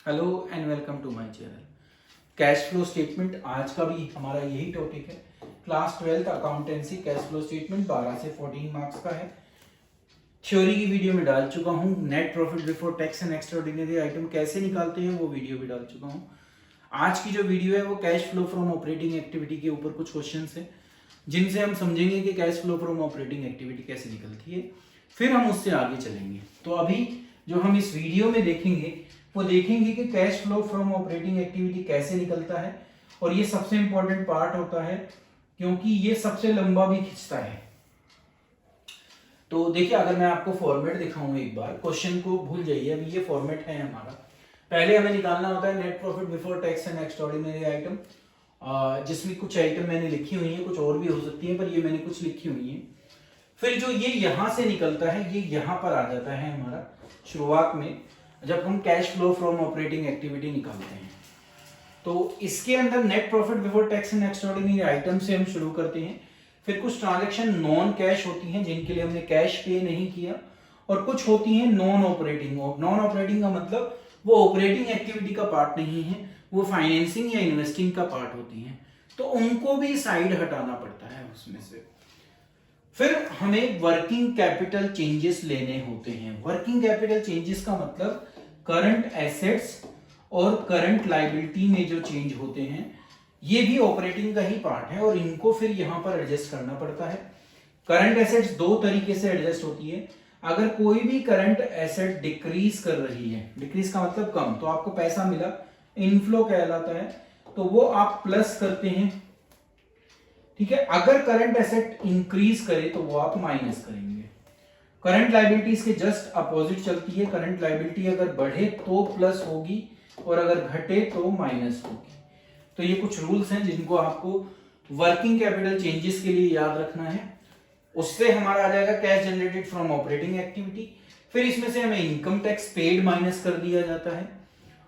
Hello and welcome to my channel. Cash flow statement आज का भी हमारा यही टॉपिक है। Class 12th accountancy cash flow statement 12 से 14 मार्क्स का है। थ्योरी की वीडियो में डाल चुका हूँ। Net profit before tax and extraordinary item कैसे निकालते हैं वो वीडियो भी डाल चुका हूँ। आज की जो वीडियो है वो cash flow from operating activity के ऊपर कुछ क्वेश्चन है जिनसे हम समझेंगे कि cash flow from operating activity कैसे निकलती है, फिर हम उससे आगे चलेंगे। तो अभी जो हम इस वीडियो में देखेंगे वो देखेंगे कि cash flow from operating activity कैसे निकलता है, और ये सबसे इंपॉर्टेंट पार्ट होता है क्योंकि ये सबसे लंबा भी खींचता है। तो देखिए, अगर मैं आपको फॉर्मेट दिखाऊं एक बार, क्वेश्चन को भूल जाइए, अभी ये फॉर्मेट है हमारा। पहले हमें निकालना होता है net profit before tax and extraordinary item, जिसमें कुछ आइटम मैंने लिखी हुई है, कुछ और भी हो सकती है पर ये मैंने कुछ लिखी हुई है। फिर जो ये यहां से निकलता है ये यहां पर आ जाता है हमारा शुरुआत में, जब हम cash flow from operating activity निकालते हैं। तो इसके अंदर net profit before tax and extraordinary item से हम शुरू करते हैं। फिर कुछ ट्रांजैक्शन नॉन कैश होती हैं जिनके लिए हमने कैश पे नहीं किया, और कुछ होती हैं नॉन ऑपरेटिंग। नॉन ऑपरेटिंग का मतलब वो ऑपरेटिंग एक्टिविटी का पार्ट नहीं है, वो फाइनेंसिंग या इन्वेस्टिंग का पार्ट होती हैं, तो उनको भी साइड हटाना पड़ता है उसमें से। फिर हमें वर्किंग कैपिटल चेंजेस लेने होते हैं। वर्किंग कैपिटल चेंजेस का मतलब करंट एसेट्स और करंट लायबिलिटी में जो चेंज होते हैं, ये भी ऑपरेटिंग का ही पार्ट है और इनको फिर यहां पर एडजस्ट करना पड़ता है। करंट एसेट्स दो तरीके से एडजस्ट होती है। अगर कोई भी करंट एसेट डिक्रीज कर रही है, डिक्रीज का मतलब कम, तो आपको पैसा मिला, इनफ्लो कहलाता है, तो वो आप प्लस करते हैं, ठीक है। अगर करंट एसेट इंक्रीज करे तो वो आप माइनस करेंगे। करंट लायबिलिटीज के जस्ट अपोजिट चलती है। करंट लायबिलिटी अगर बढ़े तो प्लस होगी और अगर घटे तो माइनस होगी। तो ये कुछ रूल्स हैं जिनको आपको वर्किंग कैपिटल चेंजेस के लिए याद रखना है। उससे हमारा आ जाएगा cash generated from operating activity. फिर इसमें से हमें इनकम टैक्स पेड माइनस कर दिया जाता है,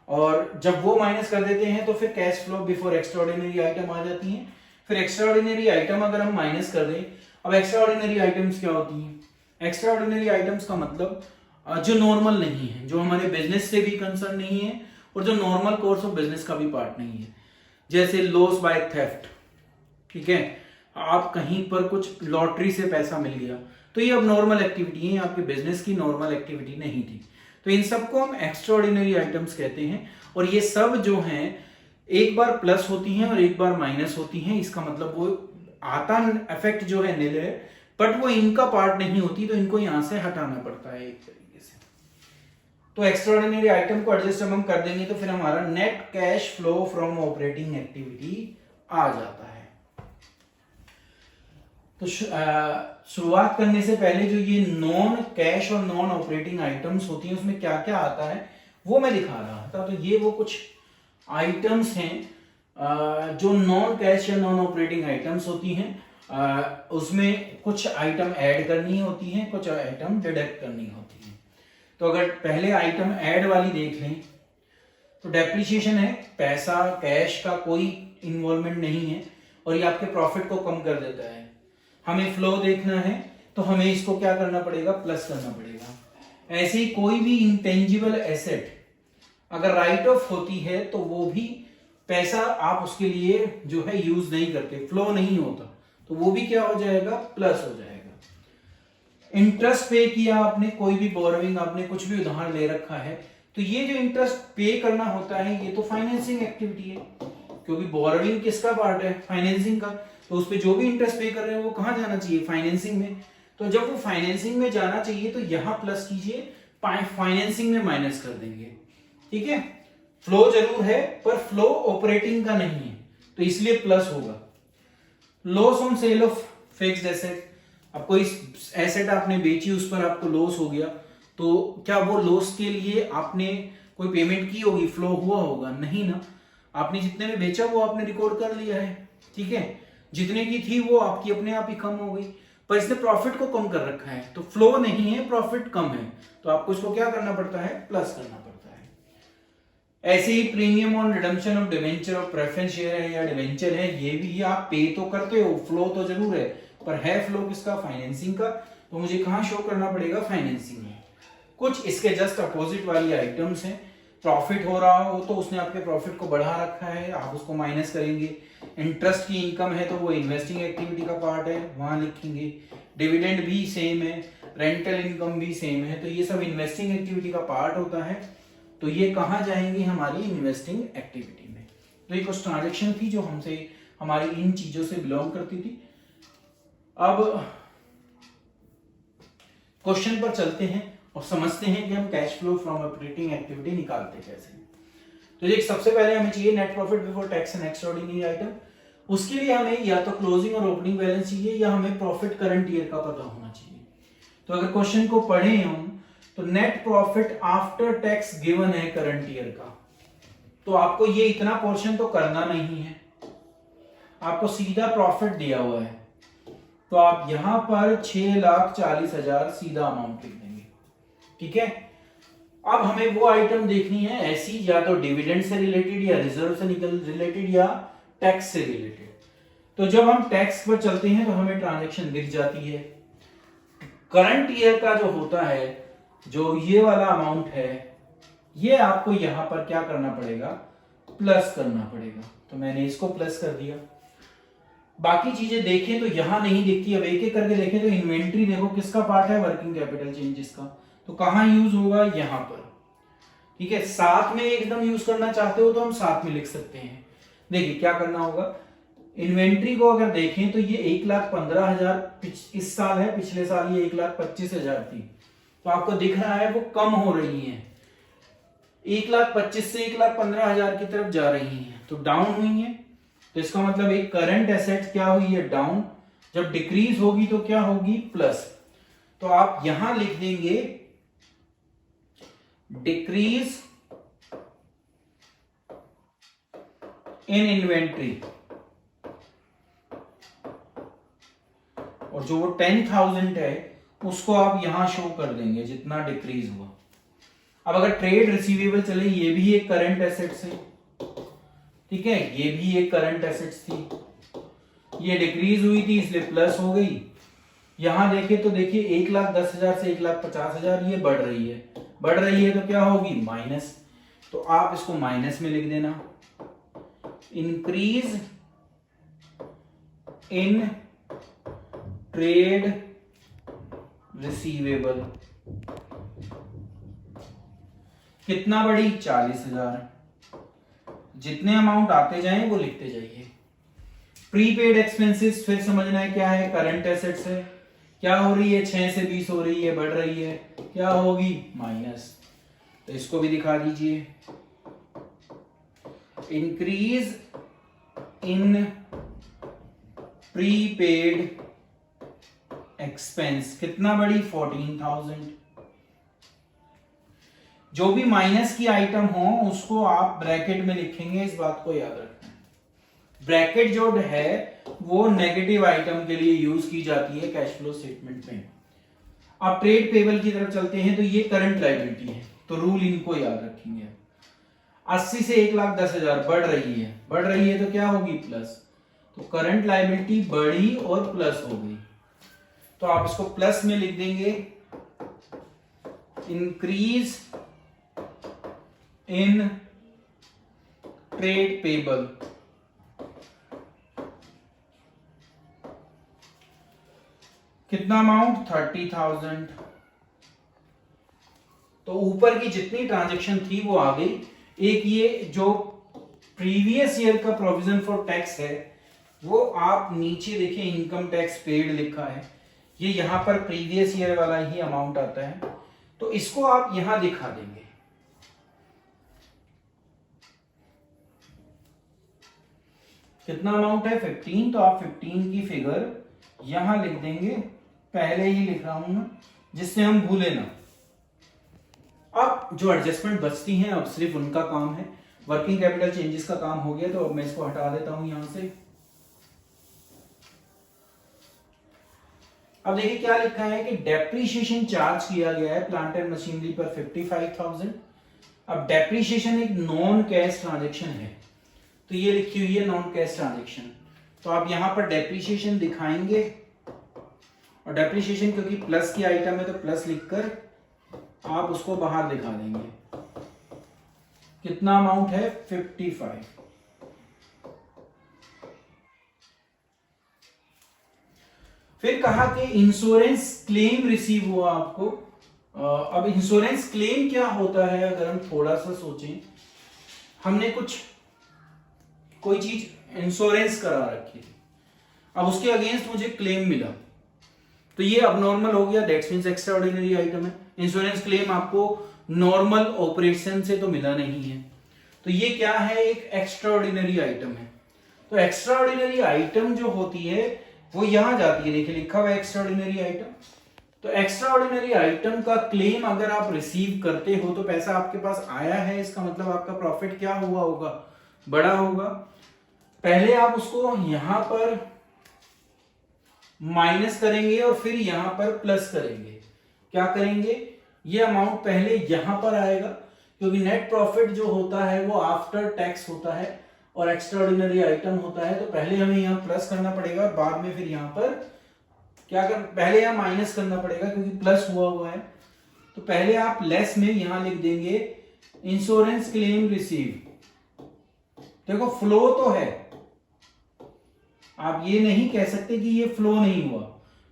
और जब वो माइनस कर देते हैं तो फिर cash flow before extraordinary item आ जाती है। फिर एक्स्ट्राऑर्डिनरी आइटम अगर हम माइनस कर दें, अब एक्स्ट्राऑर्डिनरी आइटम्स क्या होती हैं? एक्स्ट्राऑर्डिनरी आइटम्स का मतलब जो नॉर्मल नहीं है, जो हमारे बिजनेस से भी कंसर्न नहीं है और जो नॉर्मल कोर्स ऑफ बिजनेस का भी पार्ट नहीं है। जैसे लॉस बाय थेफ्ट, ठीक है, आप कहीं पर कुछ लॉटरी से पैसा मिल गया, तो ये अब नॉर्मल एक्टिविटी है, आपके बिजनेस की नॉर्मल एक्टिविटी नहीं थी। तो इन सबको हम एक्स्ट्राऑर्डिनरी आइटम्स कहते हैं। और ये सब जो हैं एक बार प्लस होती हैं और एक बार माइनस होती हैं। इसका मतलब वो आता इफेक्ट जो है निल है, बट वो इनका पार्ट नहीं होती, तो इनको यहां से हटाना पड़ता है एक तरीके से। तो एक्स्ट्राऑर्डिनरी आइटम को एडजस्ट जब हम कर देंगे तो फिर हमारा net cash flow from operating activity आ जाता है। तो शुरुआत करने से पहले जो ये नॉन कैश और नॉन ऑपरेटिंग आइटम्स होती हैं उसमें क्या क्या आता है वो मैं दिखा रहा था। तो ये वो कुछ आइटम्स हैं जो नॉन कैश या नॉन ऑपरेटिंग आइटम्स होती हैं। उसमें कुछ आइटम ऐड करनी होती हैं, कुछ आइटम डिडक्ट करनी होती हैं। तो अगर पहले आइटम ऐड वाली देख लें तो डेप्रिसिएशन है, पैसा कैश का कोई इन्वॉल्वमेंट नहीं है और ये आपके प्रॉफिट को कम कर देता है। हमें फ्लो देखना है तो हमें इसको क्या करना पड़ेगा? प्लस करना पड़ेगा। ऐसे ही कोई भी इंटेंजिबल एसेट अगर राइट ऑफ होती है तो वो भी पैसा आप उसके लिए जो है यूज नहीं करते, फ्लो नहीं होता, तो वो भी क्या हो जाएगा? प्लस हो जाएगा। इंटरेस्ट पे किया आपने, कोई भी बोरोइंग, आपने कुछ भी उधार ले रखा है, तो ये जो इंटरेस्ट पे करना होता है ये तो फाइनेंसिंग एक्टिविटी है, क्योंकि बोरोइंग किसका पार्ट है? फाइनेंसिंग का। तो उस पर जो भी इंटरेस्ट पे कर रहे हैं वो कहां जाना चाहिए? फाइनेंसिंग में। तो जब वो फाइनेंसिंग में जाना चाहिए तो यहां प्लस कीजिए, फाइनेंसिंग में माइनस कर देंगे, ठीक है। फ्लो जरूर है पर फ्लो ऑपरेटिंग का नहीं है, तो इसलिए प्लस होगा। Loss on sale of fixed asset, अब कोई एसेट आपने बेची, उस पर आपको लॉस हो गया, तो क्या वो लॉस के लिए आपने कोई पेमेंट की होगी? फ्लो हुआ होगा? नहीं ना। आपने जितने में बेचा वो आपने रिकॉर्ड कर लिया है, ठीक है। जितने की थी वो आपकी अपने आप ही कम हो गई, पर इसने प्रॉफिट को कम कर रखा है, तो फ्लो नहीं है, प्रॉफिट कम है, तो आपको इसको क्या करना पड़ता है? प्लस करना पड़ता है। ऐसे ही premium on redemption of debenture of preference share है या डिवेंचर है, ये भी आप पे तो करते हो, फ्लो तो जरूर है, पर है फ्लो किसका? फाइनेंसिंग का। तो मुझे कहां शो करना पड़ेगा? फाइनेंसिंग में। कुछ इसके जस्ट अपोजिट वाली आइटम्स हैं प्रॉफिट हो रहा हो तो उसने आपके प्रॉफिट को बढ़ा रखा है, आप उसको माइनस करेंगे। इंटरेस्ट की इनकम है तो वो इन्वेस्टिंग एक्टिविटी का पार्ट है, वहां लिखेंगे। डिविडेंड भी सेम है, रेंटल इनकम भी सेम है, तो ये सब इन्वेस्टिंग एक्टिविटी का पार्ट होता है। तो ये कहाँ जाएंगी? हमारी इन्वेस्टिंग एक्टिविटी में। तो ये कुछ ट्रांजेक्शन थी जो हमसे हमारी इन चीजों से बिलोंग करती थी। अब क्वेश्चन पर चलते हैं और समझते हैं कि हम cash flow from operating activity निकालते कैसे। तो देख, सबसे पहले हमें चाहिए net profit before tax and extraordinary item. उसके लिए हमें या तो क्लोजिंग और ओपनिंग बैलेंस चाहिए या हमें प्रॉफिट करंट ईयर का पता होना चाहिए। तो अगर क्वेश्चन को पढ़े हम तो net profit after tax given है करंट ईयर का, तो आपको ये इतना पोर्शन तो करना नहीं है, आपको सीधा प्रॉफिट दिया हुआ है। तो आप यहां पर 6,40,000 सीधा अमाउंट लिख देंगे। ठीक है। अब हमें वो आइटम देखनी है ऐसी, या तो डिविडेंड से रिलेटेड या रिजर्व से निकल रिलेटेड या टैक्स से रिलेटेड। तो जब हम टैक्स पर चलते हैं तो हमें ट्रांजैक्शन दिख जाती है। करंट ईयर का जो होता है, जो ये वाला अमाउंट है, ये आपको यहां पर क्या करना पड़ेगा? प्लस करना पड़ेगा। तो मैंने इसको प्लस कर दिया। बाकी चीजें देखें तो यहां नहीं दिखती। अब एक एक करके देखें तो इन्वेंट्री देखो किसका पार्ट है? वर्किंग कैपिटल चेंजेस का। तो कहां यूज होगा? यहां पर। ठीक है। साथ में एकदम यूज करना चाहते हो तो हम साथ में लिख सकते हैं। देखिए क्या करना होगा। इन्वेंट्री को अगर देखें तो ये 1,15,000 इस साल है, पिछले साल ये 1,25,000 थी। तो आपको दिख रहा है वो कम हो रही है, 1,25,000 से 1,15,000 की तरफ जा रही है, तो डाउन हुई है। तो इसका मतलब एक करंट एसेट क्या हुई है? डाउन। जब डिक्रीज होगी तो क्या होगी? प्लस। तो आप यहां लिख देंगे डिक्रीज इन इन्वेंट्री, और जो वो 10,000 है उसको आप यहां शो कर देंगे जितना डिक्रीज हुआ। अब अगर ट्रेड रिसीवेबल चले, ये भी एक करंट एसेट्स है। ठीक है, ये भी एक करंट एसेट्स थी, ये डिक्रीज हुई थी इसलिए प्लस हो गई। यहां देखें तो देखिए 1,10,000 से 1,50,000 ये बढ़ रही है, बढ़ रही है तो क्या होगी? माइनस। तो आप इसको माइनस में लिख देना। इंक्रीज इन ट्रेड रिसीवेबल कितना बढ़ी? 40,000। जितने अमाउंट आते जाएं वो लिखते जाइए। प्रीपेड एक्सपेंसेस फिर समझना है क्या है? करंट एसेट्स है। क्या हो रही है? 6 से 20 हो रही है, बढ़ रही है, क्या होगी? माइनस। तो इसको भी दिखा दीजिए। इंक्रीज इन प्रीपेड एक्सपेंस कितना बढ़ी? 14,000। जो भी माइनस की आइटम हो उसको आप ब्रैकेट में लिखेंगे, इस बात को याद रखना। ब्रैकेट जो है वो नेगेटिव आइटम के लिए यूज की जाती है कैश फ्लो स्टेटमेंट में। अब ट्रेड पेबल की तरफ चलते हैं तो ये करंट लायबिलिटी है, तो रूल इनको याद रखेंगे। 80 से 1,10,000 बढ़ रही है, बढ़ रही है तो क्या होगी? प्लस। तो करंट लायबिलिटी बढ़ी और प्लस हो गई, तो आप इसको प्लस में लिख देंगे। इंक्रीज इन ट्रेड पेबल कितना अमाउंट? 30,000। तो ऊपर की जितनी ट्रांजैक्शन थी वो आ गई। एक ये जो प्रीवियस ईयर का प्रोविजन फॉर टैक्स है वो आप नीचे देखिए, इनकम टैक्स पेड लिखा है, ये यहां पर प्रीवियस ईयर वाला ही अमाउंट आता है, तो इसको आप यहां दिखा देंगे। कितना अमाउंट है? 15। तो आप 15 की फिगर यहां लिख देंगे, पहले ही लिख रहा हूं मैं जिससे हम भूले ना। अब जो एडजस्टमेंट बचती हैं अब सिर्फ उनका काम है, वर्किंग कैपिटल चेंजेस का काम हो गया, तो अब मैं इसको हटा देता हूं यहां से। अब देखिए क्या लिखा है कि डेप्रीशिएशन चार्ज किया गया है प्लांट एंड मशीनरी पर 55,000। अब डेप्रीशिएशन एक नॉन कैश ट्रांजैक्शन है, तो ये लिखी हुई है नॉन कैश ट्रांजैक्शन, तो आप यहां पर डेप्रीशिएशन दिखाएंगे, और डेप्रीशिएशन क्योंकि प्लस की आइटम है तो प्लस लिखकर आप उसको बाहर दिखा देंगे। कितना अमाउंट है 55। फिर कहा कि इंश्योरेंस क्लेम रिसीव हुआ आपको। अब इंश्योरेंस क्लेम क्या होता है, अगर हम थोड़ा सा सोचें, हमने कोई चीज इंश्योरेंस करा रखी थी, अब उसके अगेंस्ट मुझे क्लेम मिला, तो ये अबनॉर्मल हो गया, that's means extra ordinary item है। इंश्योरेंस क्लेम आपको नॉर्मल ऑपरेशन से तो मिला नहीं है, तो ये क्या है, एक एक्स्ट्रा ऑर्डिनरी आइटम है। तो एक्स्ट्रा ऑर्डिनरी आइटम जो होती है वो यहां जाती है, देखिए लिखा हुआ है एक्स्ट्रा ऑर्डिनरी आइटम। तो एक्स्ट्रा ऑर्डिनरी आइटम का क्लेम अगर आप रिसीव करते हो तो पैसा आपके पास आया है, इसका मतलब आपका प्रॉफिट क्या हुआ होगा, बड़ा होगा। पहले आप उसको यहां पर माइनस करेंगे और फिर यहां पर प्लस करेंगे। क्या करेंगे, ये अमाउंट पहले यहां पर आएगा, क्योंकि नेट प्रॉफिट जो होता है वो आफ्टर टैक्स होता है और एक्स्ट्रा ऑर्डिनरी आइटम होता है, तो पहले हमें यहां प्लस करना पड़ेगा और बाद में फिर यहां पर क्या कर, पहले यहां माइनस करना पड़ेगा क्योंकि प्लस हुआ है। तो पहले आप लेस में यहां लिख देंगे इंश्योरेंस क्लेम रिसीव। देखो फ्लो तो है, आप ये नहीं कह सकते कि ये फ्लो नहीं हुआ,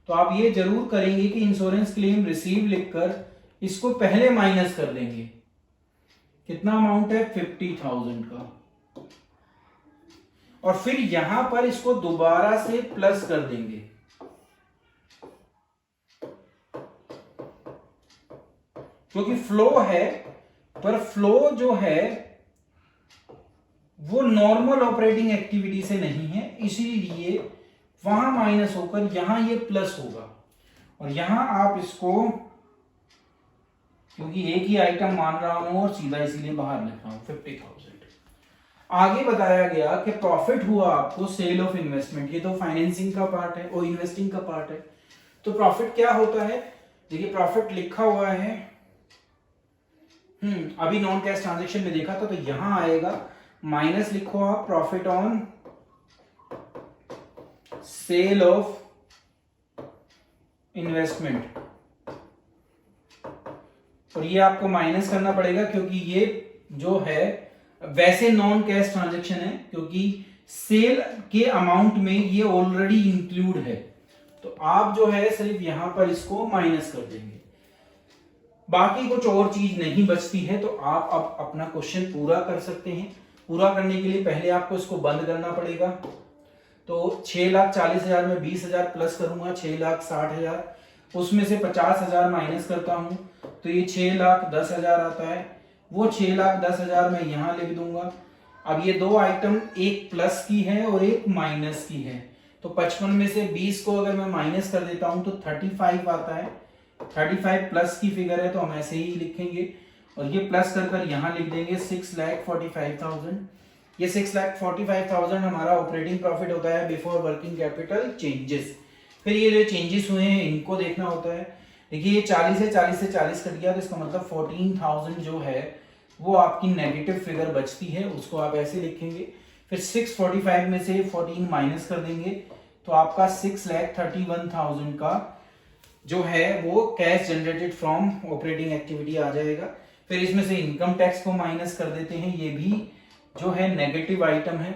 तो आप ये जरूर करेंगे कि इंश्योरेंस क्लेम रिसीव लिखकर इसको पहले माइनस कर देंगे। कितना अमाउंट है 50,000 का, और फिर यहां पर इसको दोबारा से प्लस कर देंगे। क्योंकि फ्लो है, पर फ्लो जो है वो नॉर्मल ऑपरेटिंग एक्टिविटी से नहीं है, इसीलिए वहां माइनस होकर यहां ये प्लस होगा। और यहां आप इसको, क्योंकि एक ही आइटम मान रहा हूं और सीधा इसीलिए बाहर लिख रहा हूं 50,000। आगे बताया गया कि प्रॉफिट हुआ आपको सेल ऑफ इन्वेस्टमेंट, ये तो फाइनेंसिंग का पार्ट है और इन्वेस्टिंग का पार्ट है। तो प्रॉफिट क्या होता है, देखिए प्रॉफिट लिखा हुआ है, अभी नॉन कैश ट्रांजेक्शन में देखा था, तो यहां आएगा माइनस लिखो आप profit on sale of investment, और ये आपको माइनस करना पड़ेगा क्योंकि ये जो है वैसे नॉन कैश ट्रांजेक्शन है, क्योंकि सेल के अमाउंट में ये ऑलरेडी इंक्लूड है। तो आप जो है सिर्फ यहां पर इसको माइनस कर देंगे, बाकी कुछ और चीज नहीं बचती है। तो आप अब अपना क्वेश्चन पूरा कर सकते हैं। पूरा करने के लिए पहले आपको इसको बंद करना पड़ेगा। तो 6,40,000 में 20,000 प्लस करूंगा, 6,60,000, उसमें से 50,000 माइनस करता हूं तो ये 6,10,000 आता है। वो 6,10,000 मैं यहां लिख दूंगा। अब ये दो आइटम, एक प्लस की है और एक माइनस की है, तो 55 में से 20 को अगर मैं माइनस कर देता हूं तो 35 आता है। 35 प्लस की फिगर है तो हम ऐसे ही लिखेंगे, और ये प्लस कर यहां लिख देंगे 6,45,000। ये 6,45,000 हमारा ऑपरेटिंग प्रॉफिट होता है बिफोर वर्किंग कैपिटल चेंजेस। फिर ये जो चेंजेस हुए हैं इनको देखना होता है। देखिए ये 40 है, 40 से 40 कट गया, तो इसका मतलब 14,000 जो है वो आपकी नेगेटिव फिगर बचती है, उसको आप ऐसे लिखेंगे। फिर 645 में से 14 माइनस कर देंगे तो आपका 6,31,000 का जो है वो cash generated from operating activity आ जाएगा। फिर इसमें से इनकम टैक्स को माइनस कर देते हैं, ये भी जो है नेगेटिव आइटम है,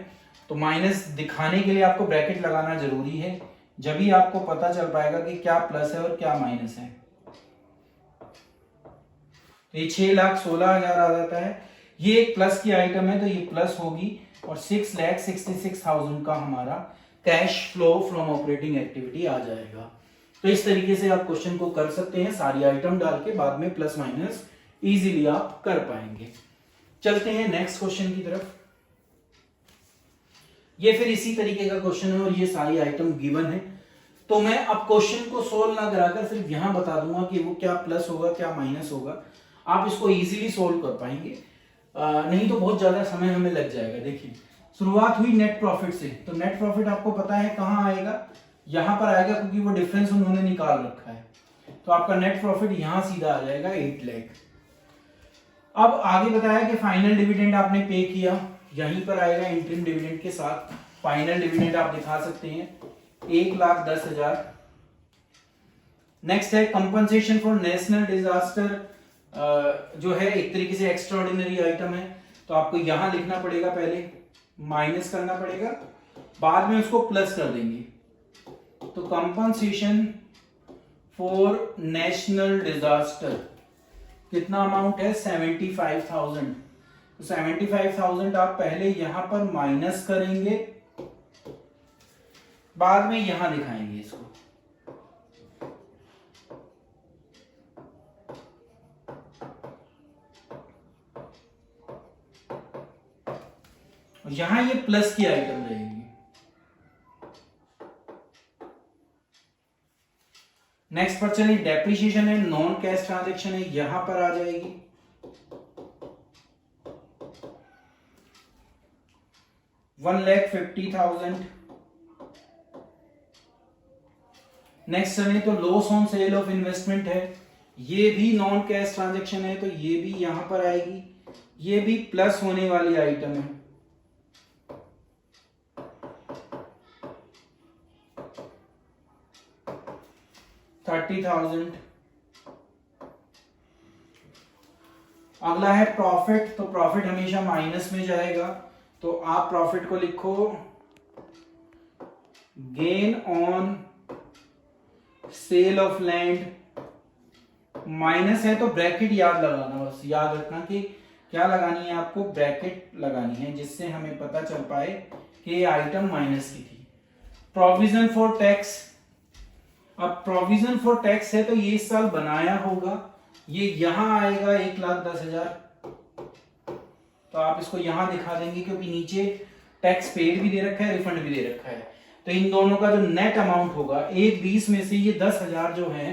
तो माइनस दिखाने के लिए आपको ब्रैकेट लगाना जरूरी है, जब भी आपको पता चल पाएगा कि क्या प्लस है और क्या माइनस है। तो ये 6,16,000 आ जाता है। ये एक प्लस की आइटम है तो ये प्लस होगी, और 6,66,000 का हमारा cash flow from operating activity आ जाएगा। तो इस तरीके से आप क्वेश्चन को कर सकते हैं, सारी आइटम डाल के बाद में प्लस माइनस इजीली आप कर पाएंगे। चलते हैं नेक्स्ट क्वेश्चन की तरफ। ये फिर इसी तरीके का क्वेश्चन है और ये सारी आइटम गिवन है, तो मैं अब क्वेश्चन को सोल्व ना कराकर सिर्फ यहां बता दूंगा कि वो क्या प्लस होगा क्या माइनस होगा, आप इसको इजीली सोल्व कर पाएंगे। नहीं तो बहुत ज्यादा समय हमें लग जाएगा। देखिए शुरुआत हुई नेट प्रॉफिट से, तो नेट प्रॉफिट आपको पता है कहां आएगा, यहां पर आएगा, क्योंकि वो डिफरेंस उन्होंने निकाल रखा है। तो आपका नेट प्रॉफिट यहां सीधा आ जाएगा 8 लाख। अब आगे बताया कि फाइनल डिविडेंड आपने पे किया, यहीं पर आएगा इंटरिम डिविडेंड के साथ। फाइनल डिविडेंड आप दिखा सकते हैं 1,10,000। नेक्स्ट है कंपनसेशन फॉर नेशनल डिजास्टर, जो है एक तरीके से एक्स्ट्राऑर्डिनरी आइटम है, तो आपको यहां लिखना पड़ेगा, पहले माइनस करना पड़ेगा, बाद में उसको प्लस कर देंगे। तो कंपनसेशन फॉर नेशनल डिजास्टर कितना अमाउंट है, 75,000। तो 75,000 आप पहले यहां पर माइनस करेंगे, बाद में यहां दिखाएंगे इसको। यहां ये प्लस की आइटम रहेगी। नेक्स्ट पर चलिए, डेप्रिसिएशन है, नॉन कैश ट्रांजेक्शन है, यहां पर आ जाएगी। $1,50,000। नेक्स्ट चलिए तो loss on sale of investment है, ये भी नॉन कैश ट्रांजेक्शन है, तो ये भी यहां पर आएगी, ये भी प्लस होने वाली आइटम है। $30,000। अगला है प्रॉफिट, तो प्रॉफिट हमेशा माइनस में जाएगा, तो आप प्रॉफिट को लिखो gain on sale of land, minus है तो ब्रैकेट याद लगाना, बस याद रखना कि क्या लगानी है आपको, ब्रैकेट लगानी है, जिससे हमें पता चल पाए कि ये आइटम माइनस की थी। प्रोविजन फॉर टैक्स, अब प्रोविजन फॉर टैक्स है तो ये इस साल बनाया होगा, ये यहां आएगा 1,10,000। तो आप इसको यहां दिखा देंगे क्योंकि नीचे टैक्स पेड भी दे रखा है, रिफंड भी दे रखा है, तो इन दोनों का जो नेट अमाउंट होगा 1,20 में से ये 10,000 जो है,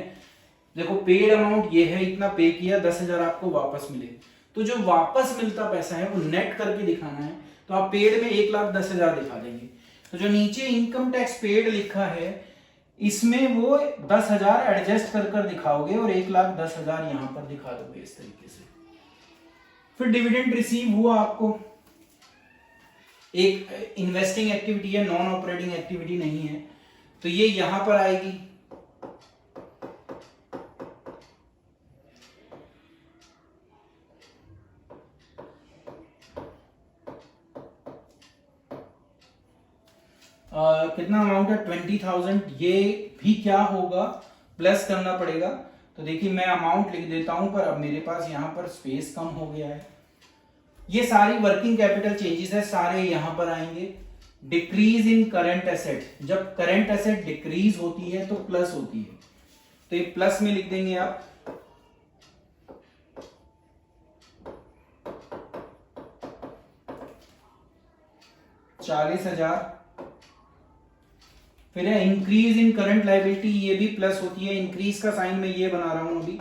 देखो पेड अमाउंट ये है, इतना पे किया, 10,000 आपको वापस मिले, तो जो वापस मिलता पैसा है वो नेट करके दिखाना है, तो आप पेड में 1,10,000 दिखा देंगे। तो जो नीचे इनकम टैक्स पेड लिखा है इसमें वो 10,000 एडजस्ट कर कर दिखाओगे और 1,10,000 यहां पर दिखा दोगे इस तरीके से। फिर डिविडेंड रिसीव हुआ आपको, एक इन्वेस्टिंग एक्टिविटी है, नॉन ऑपरेटिंग एक्टिविटी नहीं है, तो ये यहां पर आएगी। कितना अमाउंट है, 20,000। ये भी क्या होगा, प्लस करना पड़ेगा, तो देखिए मैं अमाउंट लिख देता हूं, पर अब मेरे पास यहां पर स्पेस कम हो गया है। ये सारी वर्किंग कैपिटल चेंजेस है, सारे यहां पर आएंगे। डिक्रीज इन करंट एसेट, जब करंट एसेट डिक्रीज होती है तो प्लस होती है, तो ये प्लस में लिख देंगे आप। $40,000। फिर है इंक्रीज इन करंट लायबिलिटी, ये भी प्लस होती है, इंक्रीज का साइन मैं ये बना रहा हूं अभी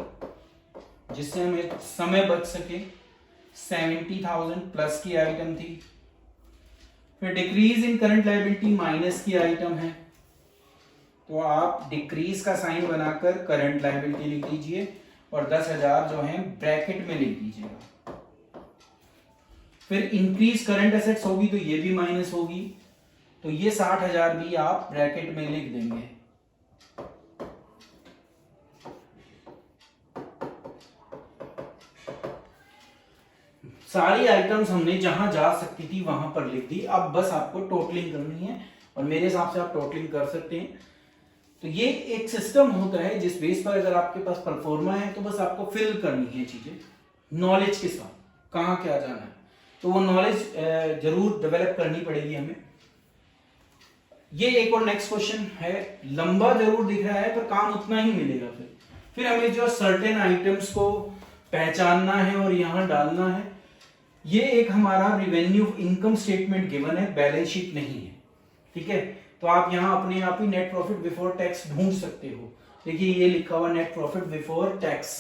जिससे हमें समय बच सके। 70,000 प्लस की आइटम थी। फिर decrease in current liability minus की आइटम है, तो आप डिक्रीज का साइन बनाकर करंट लायबिलिटी लिख दीजिए और 10,000 जो है ब्रैकेट में लिख दीजिएगा। फिर इंक्रीज करंट एसेट्स होगी तो ये भी माइनस होगी, तो ये 60,000 भी आप ब्रैकेट में लिख देंगे। सारी आइटम्स हमने जहां जा सकती थी वहां पर लिख दी, अब बस आपको टोटलिंग करनी है और मेरे हिसाब से आप टोटलिंग कर सकते हैं। तो ये एक सिस्टम होता है जिस बेस पर अगर आपके पास परफॉर्मा है तो बस आपको फिल करनी है चीजें नॉलेज के साथ, कहां क्या जाना है, तो वो नॉलेज जरूर डेवलप करनी पड़ेगी हमें। ये एक और नेक्स्ट क्वेश्चन है, लंबा जरूर दिख रहा है पर काम उतना ही मिलेगा। फिर हमें जो सर्टेन आइटम्स को पहचानना है और यहां डालना है। ये एक हमारा रिवेन्यू इनकम स्टेटमेंट गिवन है, बैलेंस शीट नहीं है, ठीक है। तो आप यहां अपने आप ही नेट प्रॉफिट बिफोर टैक्स ढूंढ सकते हो। देखिए ये लिखा हुआ नेट प्रॉफिट बिफोर टैक्स,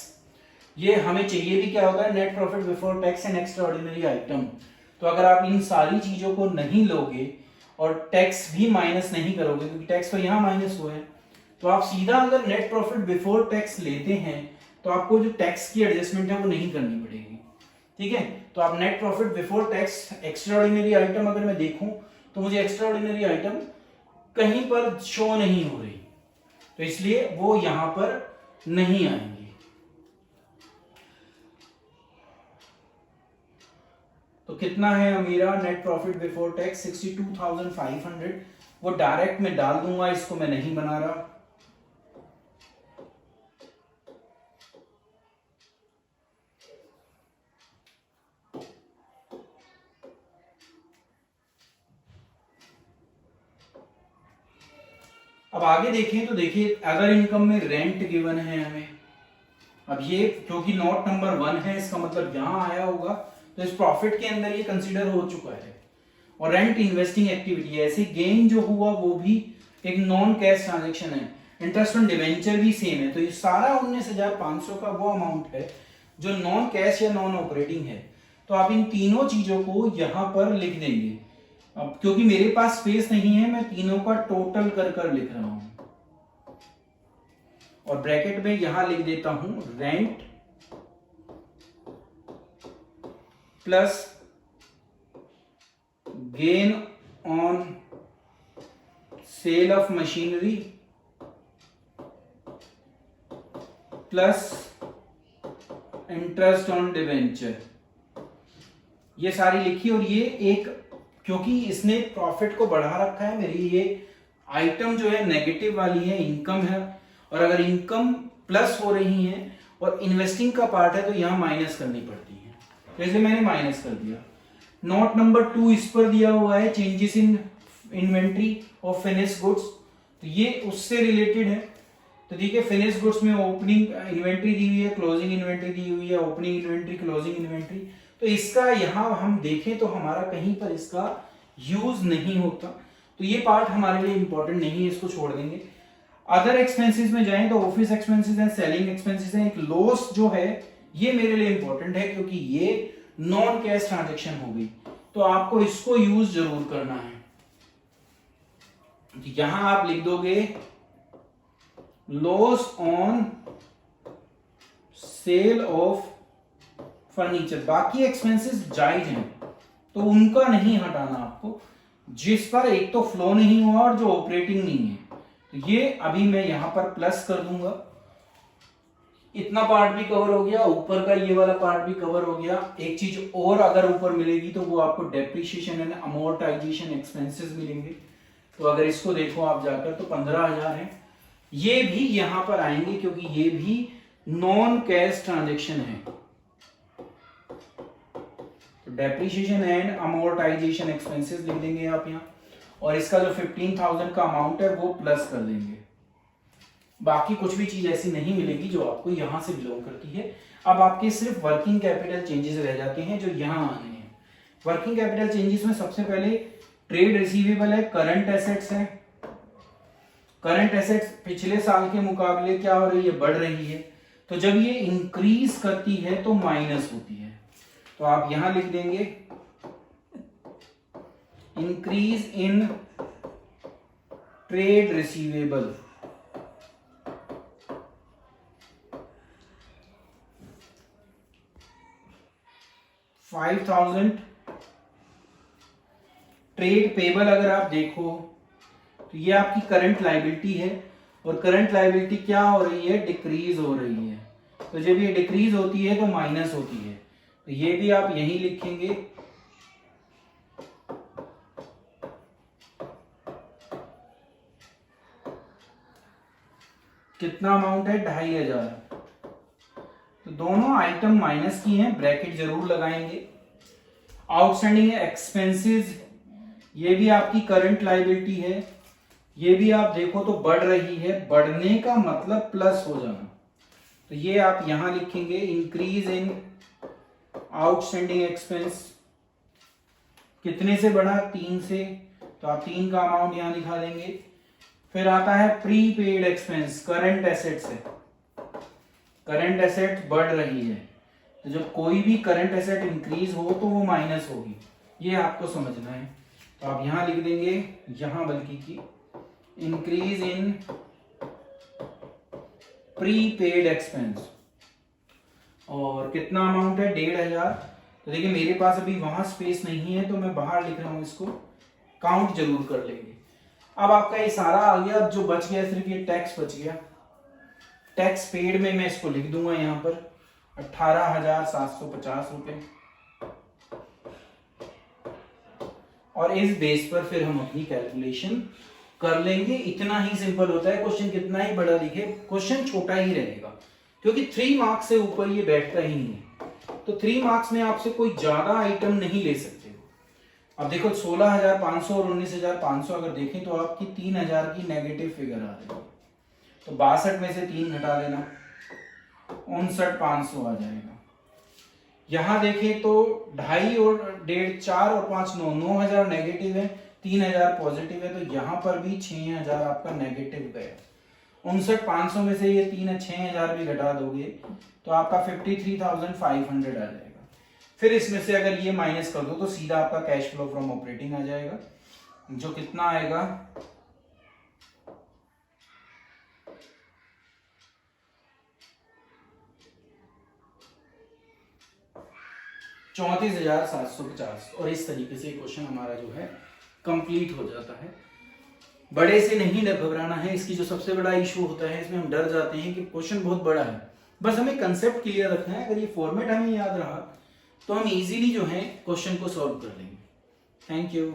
ये हमें चाहिए भी क्या होता है, net profit before tax and extraordinary item. तो अगर आप इन सारी चीजों को नहीं लोगे और टैक्स भी माइनस नहीं करोगे, क्योंकि टैक्स तो यहां माइनस हुआ है, तो आप सीधा अगर नेट प्रॉफिट बिफोर टैक्स लेते हैं तो आपको जो टैक्स की एडजस्टमेंट है वो नहीं करनी पड़ेगी, ठीक है। तो आप net profit before tax extraordinary item अगर मैं देखूं तो मुझे एक्स्ट्राऑर्डिनरी आइटम कहीं पर शो नहीं हो रही, तो इसलिए वो यहां पर नहीं आएंगी। तो कितना है मेरा नेट प्रॉफिट बिफोर टैक्स 62,500। वो डायरेक्ट में डाल दूंगा, इसको मैं नहीं बना रहा। अब आगे देखें तो देखिए अगर इनकम में रेंट गिवन है हमें, अब ये क्योंकि नोट नंबर 1 है, इसका मतलब यहां आया होगा, तो इस प्रॉफिट के अंदर ये कंसीडर हो चुका है। और रेंट इन्वेस्टिंग एक्टिविटी, ऐसे गेन जो हुआ वो भी एक नॉन कैश ट्रांजेक्शन है। इंटरेस्ट ऑन डिवेंचर भी सेम है। तो ये सारा 19,500 का वो अमाउंट है जो नॉन कैश या नॉन ऑपरेटिंग है। तो आप इन तीनों चीजों को यहां पर लिख देंगे। अब क्योंकि मेरे पास स्पेस नहीं है, मैं तीनों का टोटल कर लिख रहा हूं, और ब्रैकेट में यहां लिख देता हूं rent plus gain on sale of machinery plus interest on debenture, ये सारी लिखी। और ये एक, क्योंकि इसने प्रॉफिट को बढ़ा रखा है, मेरी ये आइटम जो है नेगेटिव वाली है, इनकम है, और अगर इनकम प्लस हो रही है और इन्वेस्टिंग का पार्ट है तो यहां माइनस करनी पड़ती है, जैसे मैंने माइनस कर दिया। नोट नंबर 2 इस पर दिया हुआ है changes in inventory of finish goods, तो ये उससे रिलेटेड है। तो ठीक है, फिनिश गुड्स में ओपनिंग इन्वेंट्री दी हुई है, क्लोजिंग इन्वेंट्री दी हुई है, ओपनिंग इन्वेंट्री, क्लोजिंग इन्वेंट्री। तो इसका यहां हम देखें तो हमारा कहीं पर इसका यूज नहीं होता, तो ये पार्ट हमारे लिए इंपॉर्टेंट नहीं है, इसको छोड़ देंगे। अदर एक्सपेंसेस में जाएं तो office expenses and selling expenses हैं। एक लॉस जो है ये मेरे लिए इंपॉर्टेंट है क्योंकि ये नॉन कैश ट्रांजैक्शन हो गई, तो आपको इसको यूज जरूर करना है। तो यहां आप लिख दोगे loss on sale of furniture. बाकी एक्सपेंसेस जायज हैं तो उनका नहीं हटाना आपको, जिस पर एक तो फ्लो नहीं हुआ और जो ऑपरेटिंग नहीं है, तो ये अभी मैं यहां पर प्लस कर दूंगा। इतना पार्ट भी कवर हो गया, ऊपर का ये वाला पार्ट भी कवर हो गया। एक चीज और अगर ऊपर मिलेगी तो वो आपको डेप्रिसिएशन एंड अमोर्टाइजेशन एक्सपेंसेस मिलेंगे। तो अगर इसको देखो आप जाकर तो 15,000 है, ये भी यहां पर आएंगे क्योंकि ये भी नॉन कैश ट्रांजेक्शन है। तो डेप्रिसिएशन एंड अमोर्टाइजेशन एक्सपेंसेस लिख देंगे आप यहां, और इसका जो 15,000 का अमाउंट है वो प्लस कर देंगे। बाकी कुछ भी चीज ऐसी नहीं मिलेगी जो आपको यहां से बिलोंग करती है। अब आपके सिर्फ वर्किंग कैपिटल चेंजेस रह जाते हैं जो यहां आने हैं। वर्किंग कैपिटल चेंजेस में सबसे पहले ट्रेड रिसीवेबल है, करंट एसेट्स है। करंट एसेट्स पिछले साल के मुकाबले क्या हो रही है, बढ़ रही है। तो जब ये इंक्रीज करती है तो माइनस होती है, तो आप यहां लिख देंगे increase in trade receivable. $5,000 trade payable अगर आप देखो तो ये आपकी करंट लायबिलिटी है, और करंट लायबिलिटी क्या हो रही है, डिक्रीज हो रही है। तो जब ये डिक्रीज होती है तो माइनस होती है, तो ये भी आप यही लिखेंगे। कितना अमाउंट है, 2,500। तो दोनों आइटम माइनस की हैं, ब्रैकेट जरूर लगाएंगे। आउटस्टैंडिंग एक्सपेंसेस, ये भी आपकी करंट लायबिलिटी है, ये भी आप देखो तो बढ़ रही है। बढ़ने का मतलब प्लस हो जाना, तो ये आप यहां लिखेंगे इंक्रीज इन आउटस्टैंडिंग एक्सपेंस। कितने से बढ़ा, 3 से, तो आप 3 का अमाउंट यहां दिखा देंगे। फिर आता है प्रीपेड एक्सपेंस, करंट एसेट्स है, करंट एसेट बढ़ रही है, तो जब कोई भी करंट एसेट इंक्रीज हो तो वो माइनस होगी, ये आपको समझना है। तो आप यहां लिख देंगे, यहां बल्कि की इंक्रीज इन प्रीपेड एक्सपेंस। और कितना अमाउंट है, 1,500। तो देखिए मेरे पास अभी वहां स्पेस नहीं है तो मैं बाहर लिख रहा हूं, इसको काउंट जरूर कर लेंगे। अब आपका ये सारा आ गया, अब जो बच गया सिर्फ ये टैक्स बच गया। टैक्स पेड में मैं इसको लिख दूंगा यहां पर 18,750 रुपए। और इस बेस पर फिर हम अपनी कैलकुलेशन कर लेंगे। इतना ही सिंपल होता है। क्वेश्चन कितना ही बड़ा लिखे, क्वेश्चन छोटा ही रहेगा, क्योंकि 3 मार्क्स से ऊपर ये बैठता ही नहीं है। तो 3 मार्क्स में आपसे कोई ज्यादा आइटम नहीं ले सकते। अब देखो 16,500 और 19,500 अगर देखें तो आपकी 3,000 की नेगेटिव फिगर आ रही है। तो 62 में से 3 घटा लेना, 59,500 आ जाएगा। यहां देखें तो 2.5 और 1.5, 4 और 5 9, 9,000 नेगेटिव है, 3,000 पॉजिटिव है। तो यहाँ पर भी 6,000 आपका नेगेटिव गया। 59,500 में से ये 6,000 भी घटा दोगे तो आपका 53,500 आ जाएगा। फिर इसमें से अगर ये माइनस कर दो तो सीधा आपका कैश फ्लो फ्रॉम ऑपरेटिंग आ जाएगा, जो कितना आएगा 34,750। और इस तरीके से क्वेश्चन हमारा जो है कंप्लीट हो जाता है। बड़े से नहीं घबराना है। इसकी जो सबसे बड़ा इशू होता है, इसमें हम डर जाते हैं कि क्वेश्चन बहुत बड़ा है। बस हमें कंसेप्ट क्लियर रखना है। अगर ये फॉर्मेट हमें याद रहा तो हम इजीली जो है क्वेश्चन को सॉल्व कर लेंगे। Thank you.